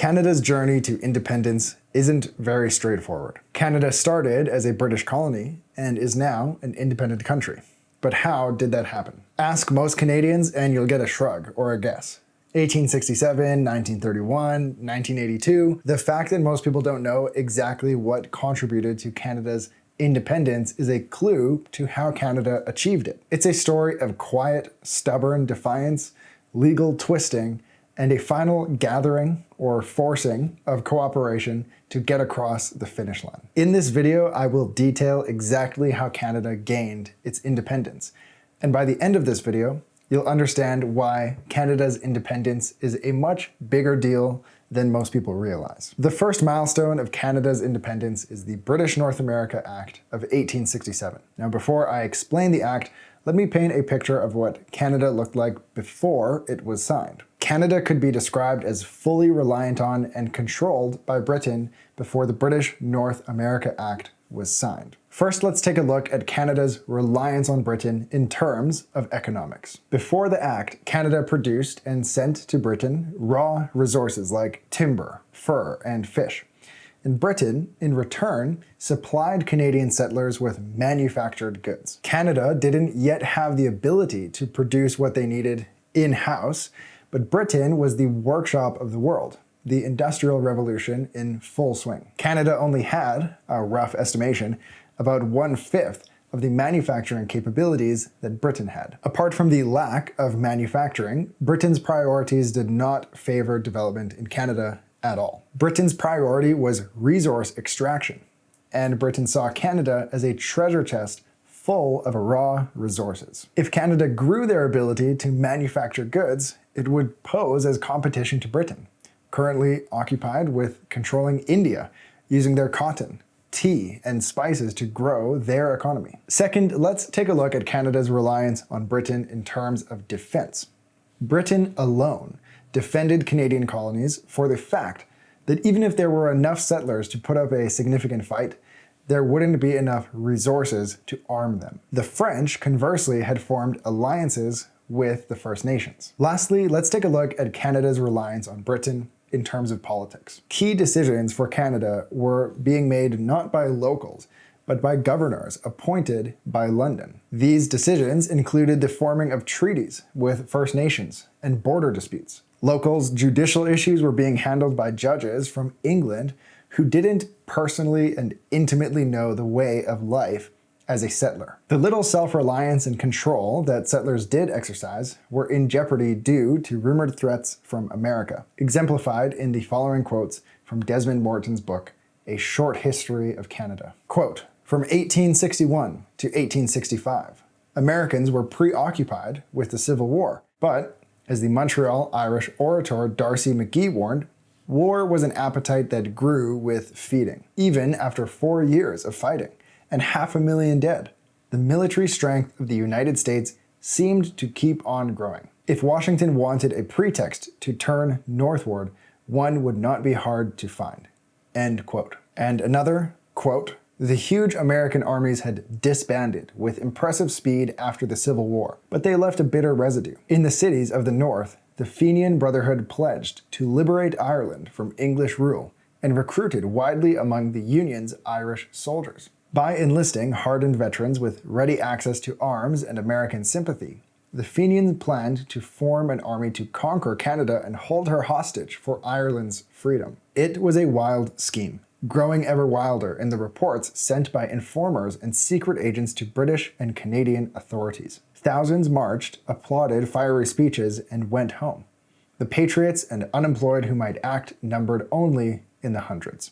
Canada's journey to independence isn't very straightforward. Canada started as a British colony and is now an independent country. But how did that happen? Ask most Canadians and you'll get a shrug or a guess. 1867, 1931, 1982. The fact that most people don't know exactly what contributed to Canada's independence is a clue to how Canada achieved it. It's a story of quiet, stubborn defiance, legal twisting, and a final gathering or forcing of cooperation to get across the finish line. In this video, I will detail exactly how Canada gained its independence. And by the end of this video, you'll understand why Canada's independence is a much bigger deal than most people realize. The first milestone of Canada's independence is the British North America Act of 1867. Now, before I explain the act, let me paint a picture of what Canada looked like before it was signed. Canada could be described as fully reliant on and controlled by Britain before the British North America Act was signed. First, let's take a look at Canada's reliance on Britain in terms of economics. Before the Act, Canada produced and sent to Britain raw resources like timber, fur, and fish. And Britain, in return, supplied Canadian settlers with manufactured goods. Canada didn't yet have the ability to produce what they needed in-house, but Britain was the workshop of the world, the Industrial Revolution in full swing. Canada only had, a rough estimation, about 1/5 of the manufacturing capabilities that Britain had. Apart from the lack of manufacturing, Britain's priorities did not favor development in Canada at all. Britain's priority was resource extraction, and Britain saw Canada as a treasure chest full of raw resources. If Canada grew their ability to manufacture goods, it would pose as competition to Britain, currently occupied with controlling India, using their cotton, tea, and spices to grow their economy. Second, let's take a look at Canada's reliance on Britain in terms of defense. Britain alone defended Canadian colonies for the fact that even if there were enough settlers to put up a significant fight, there wouldn't be enough resources to arm them. The French, conversely, had formed alliances with the First Nations. Lastly, let's take a look at Canada's reliance on Britain in terms of politics. Key decisions for Canada were being made not by locals, but by governors appointed by London. These decisions included the forming of treaties with First Nations and border disputes. Locals' judicial issues were being handled by judges from England who didn't personally and intimately know the way of life as a settler. The little self-reliance and control that settlers did exercise were in jeopardy due to rumored threats from America, exemplified in the following quotes from Desmond Morton's book, A Short History of Canada. Quote, "From 1861 to 1865, Americans were preoccupied with the Civil War, but, as the Montreal Irish orator D'Arcy McGee warned, war was an appetite that grew with feeding. Even after 4 years of fighting, and 500,000 dead, the military strength of the United States seemed to keep on growing. If Washington wanted a pretext to turn northward, one would not be hard to find." End quote. And another, quote, "The huge American armies had disbanded with impressive speed after the Civil War, but they left a bitter residue. In the cities of the North, the Fenian Brotherhood pledged to liberate Ireland from English rule and recruited widely among the Union's Irish soldiers. By enlisting hardened veterans with ready access to arms and American sympathy, the Fenians planned to form an army to conquer Canada and hold her hostage for Ireland's freedom. It was a wild scheme, growing ever wilder in the reports sent by informers and secret agents to British and Canadian authorities. Thousands marched, applauded fiery speeches, and went home. The patriots and unemployed who might act numbered only in the hundreds.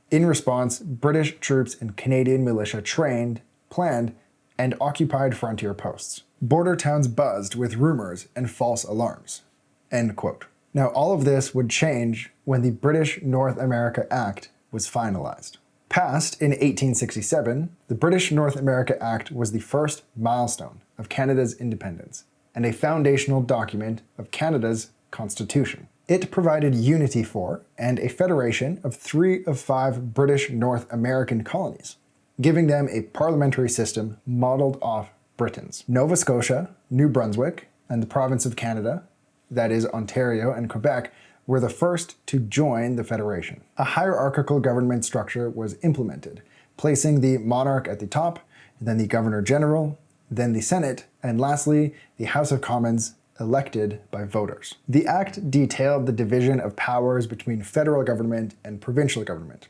In response, British troops and Canadian militia trained, planned, and occupied frontier posts. Border towns buzzed with rumors and false alarms. End quote. Now, all of this would change when the British North America Act was finalized. Passed in 1867, the British North America Act was the first milestone of Canada's independence and a foundational document of Canada's Constitution. It provided unity for and a federation of 3 of 5 British North American colonies, giving them a parliamentary system modeled off Britain's. Nova Scotia, New Brunswick, and the province of Canada, that is Ontario and Quebec, were the first to join the Federation. A hierarchical government structure was implemented, placing the monarch at the top, then the Governor-General, then the Senate, and lastly, the House of Commons, elected by voters. The Act detailed the division of powers between federal government and provincial government.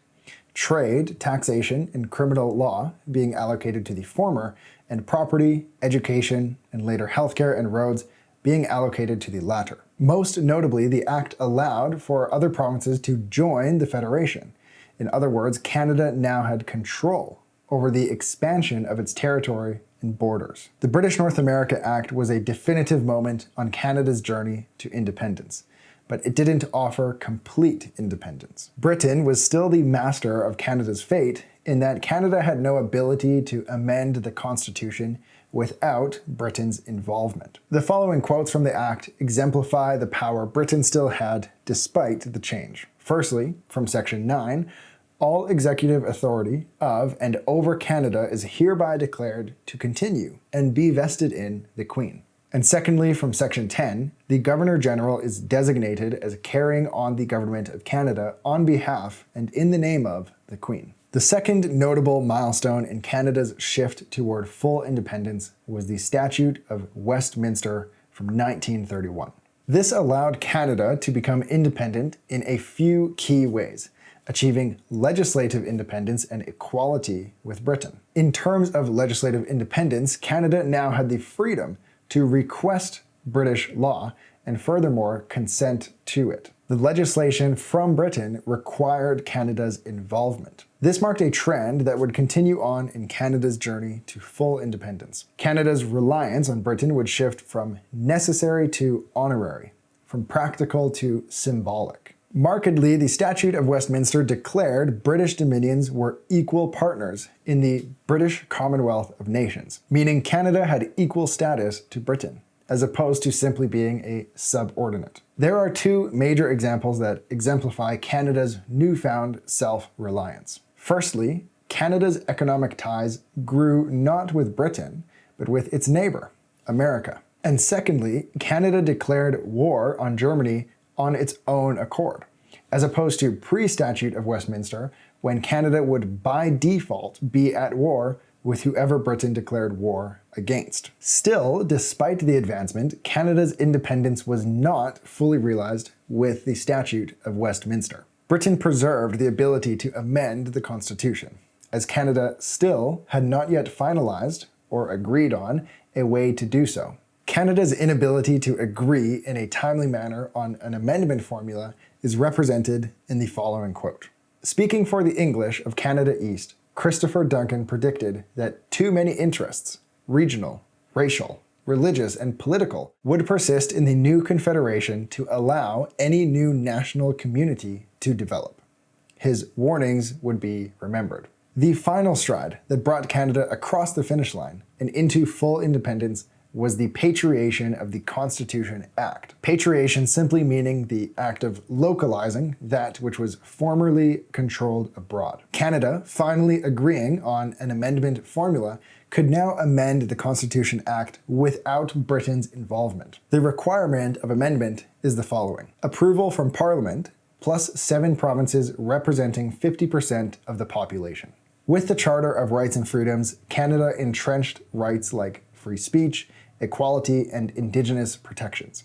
Trade, taxation, and criminal law being allocated to the former, and property, education, and later healthcare and roads being allocated to the latter. Most notably, the Act allowed for other provinces to join the Federation. In other words, Canada now had control over the expansion of its territory and borders. The British North America Act was a definitive moment on Canada's journey to independence, but it didn't offer complete independence. Britain was still the master of Canada's fate in that Canada had no ability to amend the Constitution without Britain's involvement. The following quotes from the Act exemplify the power Britain still had despite the change. Firstly, from Section 9, all executive authority of and over Canada is hereby declared to continue and be vested in the Queen. And secondly, from Section 10, the Governor-General is designated as carrying on the government of Canada on behalf and in the name of the Queen. The second notable milestone in Canada's shift toward full independence was the Statute of Westminster from 1931. This allowed Canada to become independent in a few key ways, achieving legislative independence and equality with Britain. In terms of legislative independence, Canada now had the freedom to request British law and furthermore consent to it. The legislation from Britain required Canada's involvement. This marked a trend that would continue on in Canada's journey to full independence. Canada's reliance on Britain would shift from necessary to honorary, from practical to symbolic. Markedly, the Statute of Westminster declared British dominions were equal partners in the British Commonwealth of Nations, meaning Canada had equal status to Britain, as opposed to simply being a subordinate. There are two major examples that exemplify Canada's newfound self-reliance. Firstly, Canada's economic ties grew not with Britain, but with its neighbor, America. And secondly, Canada declared war on Germany on its own accord, as opposed to pre-Statute of Westminster, when Canada would by default be at war with whoever Britain declared war against. Still, despite the advancement, Canada's independence was not fully realized with the Statute of Westminster. Britain preserved the ability to amend the Constitution, as Canada still had not yet finalized or agreed on a way to do so. Canada's inability to agree in a timely manner on an amendment formula is represented in the following quote. Speaking for the English of Canada East, Christopher Duncan predicted that too many interests, regional, racial, religious, and political, would persist in the new confederation to allow any new national community to develop. His warnings would be remembered. The final stride that brought Canada across the finish line and into full independence was the Patriation of the Constitution Act. Patriation simply meaning the act of localizing that which was formerly controlled abroad. Canada, finally agreeing on an amendment formula, could now amend the Constitution Act without Britain's involvement. The requirement of amendment is the following: approval from Parliament, plus 7 provinces representing 50% of the population. With the Charter of Rights and Freedoms, Canada entrenched rights like free speech, equality, and Indigenous protections,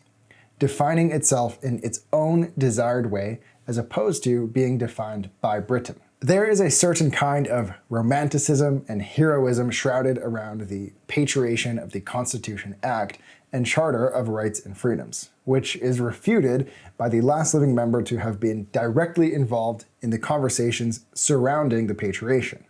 defining itself in its own desired way as opposed to being defined by Britain. There is a certain kind of romanticism and heroism shrouded around the Patriation of the Constitution Act and Charter of Rights and Freedoms, which is refuted by the last living member to have been directly involved in the conversations surrounding the Patriation,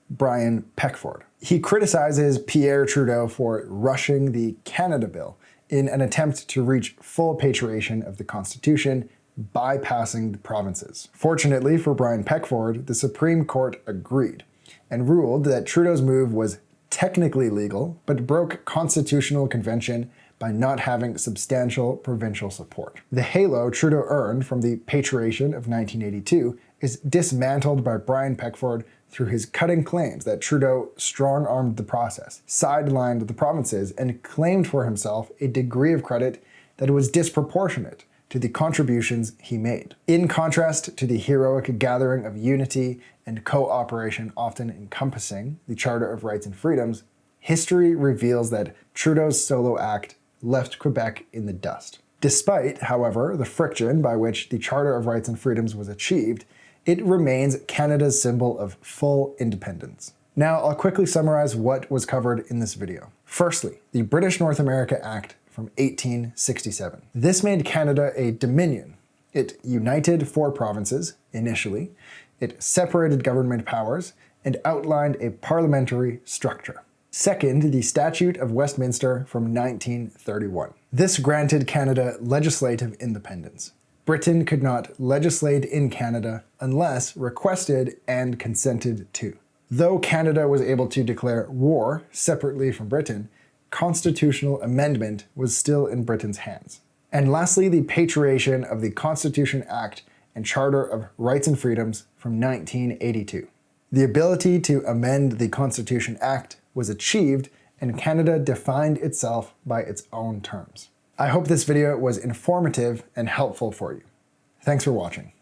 Brian Peckford. He criticizes Pierre Trudeau for rushing the Canada Bill in an attempt to reach full patriation of the Constitution, bypassing the provinces. Fortunately for Brian Peckford, the Supreme Court agreed and ruled that Trudeau's move was technically legal, but broke constitutional convention by not having substantial provincial support. The halo Trudeau earned from the Patriation of 1982 is dismantled by Brian Peckford through his cutting claims that Trudeau strong-armed the process, sidelined the provinces, and claimed for himself a degree of credit that was disproportionate to the contributions he made. In contrast to the heroic gathering of unity and cooperation often encompassing the Charter of Rights and Freedoms, history reveals that Trudeau's solo act left Quebec in the dust. Despite, however, the friction by which the Charter of Rights and Freedoms was achieved, it remains Canada's symbol of full independence. Now, I'll quickly summarize what was covered in this video. Firstly, the British North America Act from 1867. This made Canada a dominion. It united 4 provinces, initially, it separated government powers, and outlined a parliamentary structure. Second, the Statute of Westminster from 1931. This granted Canada legislative independence. Britain could not legislate in Canada unless requested and consented to. Though Canada was able to declare war separately from Britain, constitutional amendment was still in Britain's hands. And lastly, the Patriation of the Constitution Act and Charter of Rights and Freedoms from 1982. The ability to amend the Constitution Act was achieved, and Canada defined itself by its own terms. I hope this video was informative and helpful for you. Thanks for watching.